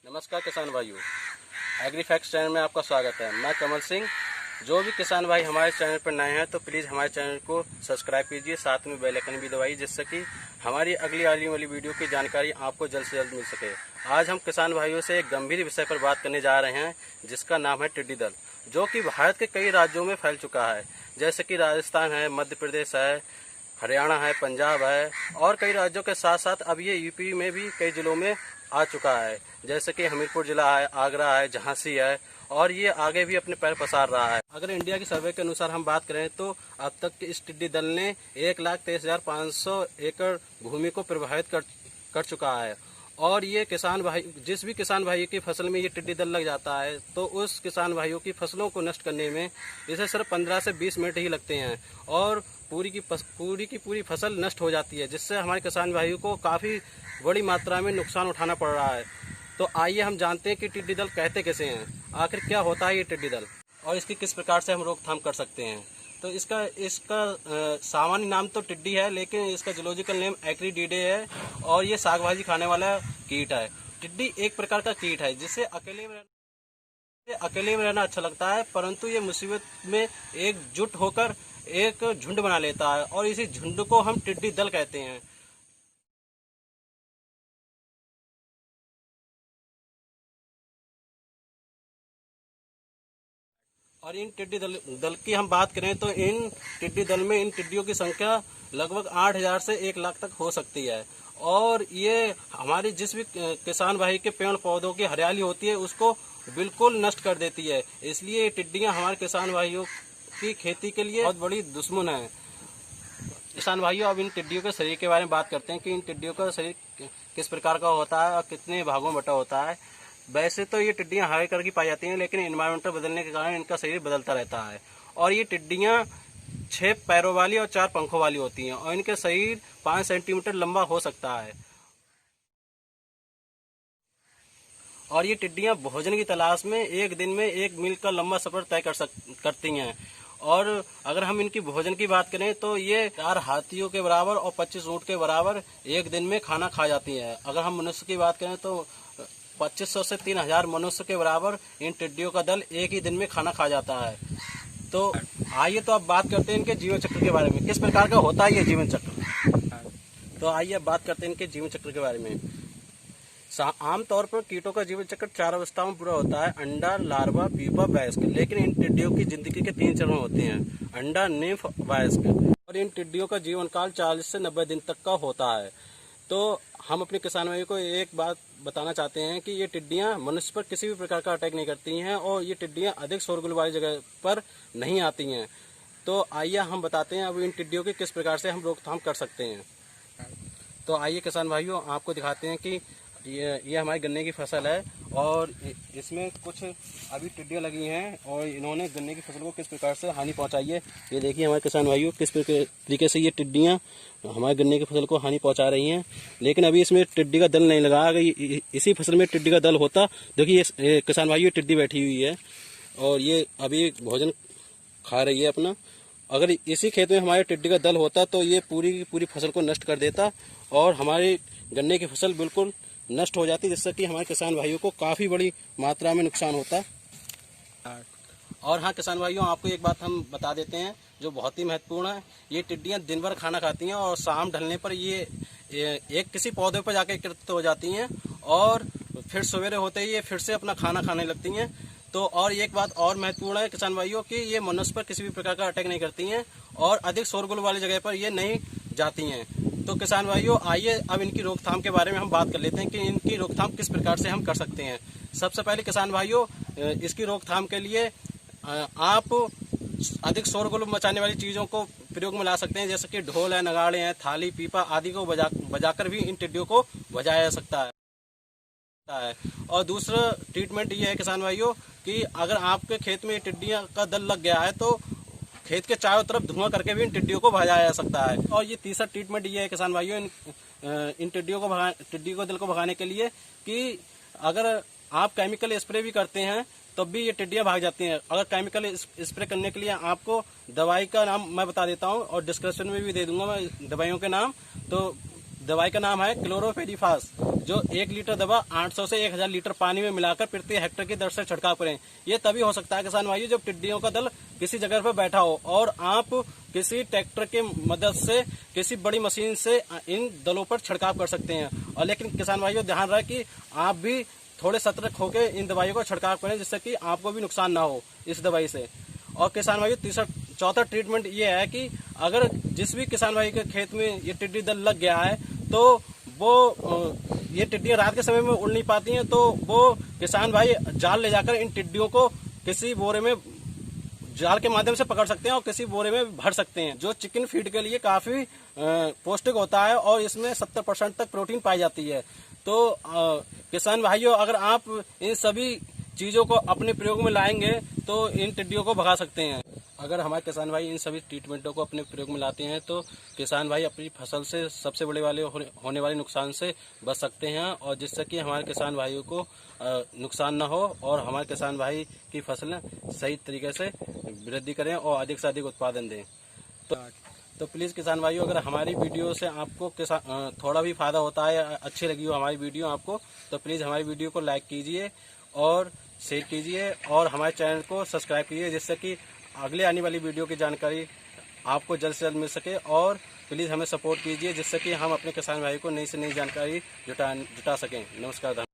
नमस्कार किसान भाइयों, एग्री फैक्ट्स चैनल में आपका स्वागत है। मैं कमल सिंह। जो भी किसान भाई हमारे चैनल पर नए हैं तो प्लीज़ हमारे चैनल को सब्सक्राइब कीजिए, साथ में बेल आइकन भी दबाइए जिससे कि हमारी अगली आने वाली वीडियो की जानकारी आपको जल्द से जल्द मिल सके। आज हम किसान भाइयों से एक गंभीर विषय पर बात करने जा रहे हैं जिसका नाम है टिड्डी दल, जो कि भारत के कई राज्यों में फैल चुका है, जैसे कि राजस्थान है, मध्य प्रदेश है, हरियाणा है, पंजाब है और कई राज्यों के साथ साथ अब ये यूपी में भी कई जिलों में आ चुका है, जैसे कि हमीरपुर जिला है, आगरा है, झांसी है और ये आगे भी अपने पैर पसार रहा है। अगर इंडिया की सर्वे के अनुसार हम बात करें तो अब तक इस टिड्डी दल ने 1,23,500 एकड़ भूमि को प्रभावित कर चुका है। और ये किसान भाई, जिस भी किसान भाई की फसल में ये टिड्डी दल लग जाता है तो उस किसान भाइयों की फसलों को नष्ट करने में इसे सिर्फ 15 से 20 मिनट ही लगते हैं और पूरी की पूरी फसल नष्ट हो जाती है, जिससे हमारे किसान भाइयों को काफ़ी बड़ी मात्रा में नुकसान उठाना पड़ रहा है। तो आइए हम जानते हैं कि टिड्डी दल कहते कैसे हैं, आखिर क्या होता है ये टिड्डी दल और इसकी किस प्रकार से हम रोकथाम कर सकते हैं। तो इसका सामान्य नाम तो टिड्डी है, लेकिन इसका जूलॉजिकल नेम एक्रिडीडे है और ये साग भाजी खाने वाला कीट है। टिड्डी एक प्रकार का कीट है जिसे अकेले में रहना अच्छा लगता है, परंतु ये मुसीबत में एकजुट होकर एक झुंड बना लेता है और इसी झुंड को हम टिड्डी दल कहते हैं। और इन टिड्डी दल की हम बात करें तो इन टिड्डियों की संख्या लगभग 8,000 से 1 लाख तक हो सकती है और ये हमारी जिस भी किसान भाई के पेड़ पौधों की हरियाली होती है उसको बिल्कुल नष्ट कर देती है। इसलिए ये टिड्डियां हमारे किसान भाइयों की खेती के लिए बहुत बड़ी दुश्मन है। किसान भाइयों, अब इन टिड्डियों के शरीर के बारे में बात करते हैं कि इन टिड्डियों का शरीर किस प्रकार का होता है और कितने भागों में बटा होता है। वैसे तो ये टिड्डियां हरे कलर की पाई जाती हैं, लेकिन एनवायरमेंट बदलने के कारण इनका शरीर बदलता रहता है और ये टिड्डियां 6 पैरों वाली और 4 पंखों वाली होती हैं और इनके शरीर 5 सेंटीमीटर लंबा हो सकता है। और ये टिड्डियां भोजन की तलाश में एक दिन में 1 मील का लंबा सफर तय करती हैं। और अगर हम इनकी भोजन की बात करें तो ये 4 हाथियों के बराबर और 25 ऊंट के बराबर एक दिन में खाना खा जाती है। अगर हम मनुष्य की बात करें तो 2500 से 3,000 मनुष्य के बराबर इन टिड्डियों का दल एक ही दिन में खाना खा जाता है। तो आइए तो अब बात करते हैं इनके जीवन चक्र के बारे में, किस प्रकार का होता है ये जीवन चक्र। तो आइए अब बात करते हैं इनके जीवन चक्र के बारे में। आमतौर पर कीटों का जीवन चक्र 4 अवस्थाओं में पूरा होता है: अंडा, लार्वा, प्यूपा, वयस्क। लेकिन इन टिड्डियों की जिंदगी के 3 चरण होते हैं: अंडा, निम्फ, वयस्क। और इन टिड्डियों का जीवन काल 40 से 90 दिन तक का होता है। तो हम अपने किसान भाइयों को एक बात बताना चाहते हैं कि ये टिड्डियां मनुष्य पर किसी भी प्रकार का अटैक नहीं करती हैं और ये टिड्डियां अधिक शोरगुल वाली जगह पर नहीं आती हैं। तो आइए हम बताते हैं अब इन टिड्डियों की किस प्रकार से हम रोकथाम कर सकते हैं। तो आइए किसान भाइयों, आपको दिखाते हैं कि ये हमारी गन्ने की फसल है और इसमें कुछ अभी टिड्डियां लगी हैं और इन्होंने गन्ने की फसल को किस प्रकार से हानि पहुंचाई है। ये देखिए हमारे किसान भाइयों, किस तरीके से ये टिड्डियां हमारे गन्ने की फसल को हानि पहुंचा रही हैं। लेकिन अभी इसमें टिड्डी का दल नहीं लगा। अगर इसी फसल में टिड्डी का दल होता, देखिए ये किसान भाइयों, टिड्डी बैठी हुई है और ये अभी भोजन खा रही है अपना। अगर इसी खेत में हमारे टिड्डी का दल होता तो ये पूरी की पूरी फसल को नष्ट कर देता और हमारी गन्ने की फसल बिल्कुल नष्ट हो जाती, जिससे कि हमारे किसान भाइयों को काफ़ी बड़ी मात्रा में नुकसान होता। और हाँ किसान भाइयों, आपको एक बात हम बता देते हैं जो बहुत ही महत्वपूर्ण है। ये टिड्डियाँ दिन भर खाना खाती हैं और शाम ढलने पर ये एक किसी पौधे पर जाकर एकत्रित हो जाती हैं और फिर सवेरे होते ही ये फिर से अपना खाना खाने लगती हैं। तो और एक बात और महत्वपूर्ण है किसान भाइयों कि ये मनुष्य पर किसी भी प्रकार का अटैक नहीं करती हैं और अधिक शोरगुल वाली जगह पर ये नहीं जाती हैं। तो किसान भाइयों, आइए अब इनकी रोकथाम के बारे में हम बात कर लेते हैं कि इनकी रोकथाम किस प्रकार से हम कर सकते हैं। सबसे पहले किसान भाइयों, इसकी रोकथाम के लिए आप अधिक शोरगुल मचाने वाली चीज़ों को प्रयोग में ला सकते हैं, जैसे कि ढोल है, नगाड़े हैं, थाली, पीपा आदि को बजाकर भी इन टिड्डियों को बजाया जा सकता है। और दूसरा ट्रीटमेंट ये है किसान भाइयों कि अगर आपके खेत में टिड्डियां का दल लग गया है तो खेत के चारों तरफ धुआं करके भी इन टिड्डियों को भगाया जा सकता है। और ये तीसरा ट्रीटमेंट ये है किसान भाइयों इन टिड्डियों दल को भगाने के लिए कि अगर आप केमिकल स्प्रे भी करते हैं तब भी ये टिड्डियां भाग जाती हैं। अगर केमिकल स्प्रे करने के लिए आपको दवाई का नाम मैं बता देता हूं और डिस्क्रिप्शन में भी दे दूंगा मैं दवाइयों के नाम। तो दवाई का नाम है क्लोरोफेरिफास, जो 1 लीटर दवा 800 से 1000 लीटर पानी में मिलाकर प्रति हेक्टेयर की दर से छिड़काव करें। ये तभी हो सकता है किसान भाइयों जब टिड्डियों का दल किसी जगह पर बैठा हो और आप किसी ट्रैक्टर की मदद से, किसी बड़ी मशीन से इन दलों पर छिड़काव कर सकते हैं। और लेकिन किसान भाइयों ध्यान रहे कि आप भी थोड़े सतर्क होकर इन दवाइयों का छिड़काव करें, जिससे कि आपको भी नुकसान ना हो इस दवाई से। और किसान भाइयों चौथा ट्रीटमेंट ये है कि अगर जिस भी किसान भाई के खेत में ये टिड्डी दल लग गया है तो वो ये टिड्डियां रात के समय में उड़ नहीं पाती हैं, तो वो किसान भाई जाल ले जाकर इन टिड्डियों को किसी बोरे में जाल के माध्यम से पकड़ सकते हैं और किसी बोरे में भर सकते हैं, जो चिकन फीड के लिए काफी पौष्टिक होता है और इसमें 70% तक प्रोटीन पाई जाती है। तो किसान भाइयों अगर आप इन सभी चीजों को अपने प्रयोग में लाएंगे तो इन टिड्डियों को भगा सकते हैं। अगर हमारे किसान भाई इन सभी ट्रीटमेंटों को अपने प्रयोग में लाते हैं तो किसान भाई अपनी फसल से सबसे बड़े वाले होने वाले नुकसान से बच सकते हैं, और जिससे कि हमारे किसान भाइयों को नुकसान ना हो और हमारे किसान भाई की फसलें सही तरीके से वृद्धि करें और अधिक से अधिक उत्पादन दें। तो प्लीज़ किसान भाइयों अगर हमारी वीडियो से आपको थोड़ा भी फायदा होता है, अच्छी लगी हो हमारी वीडियो आपको, तो प्लीज़ हमारी वीडियो को लाइक कीजिए और शेयर कीजिए और हमारे चैनल को सब्सक्राइब कीजिए, जिससे कि अगले आने वाली वीडियो की जानकारी आपको जल्द से जल्द मिल सके। और प्लीज़ हमें सपोर्ट कीजिए जिससे कि हम अपने किसान भाई को नई से नई जानकारी जुटा सकें। नमस्कार।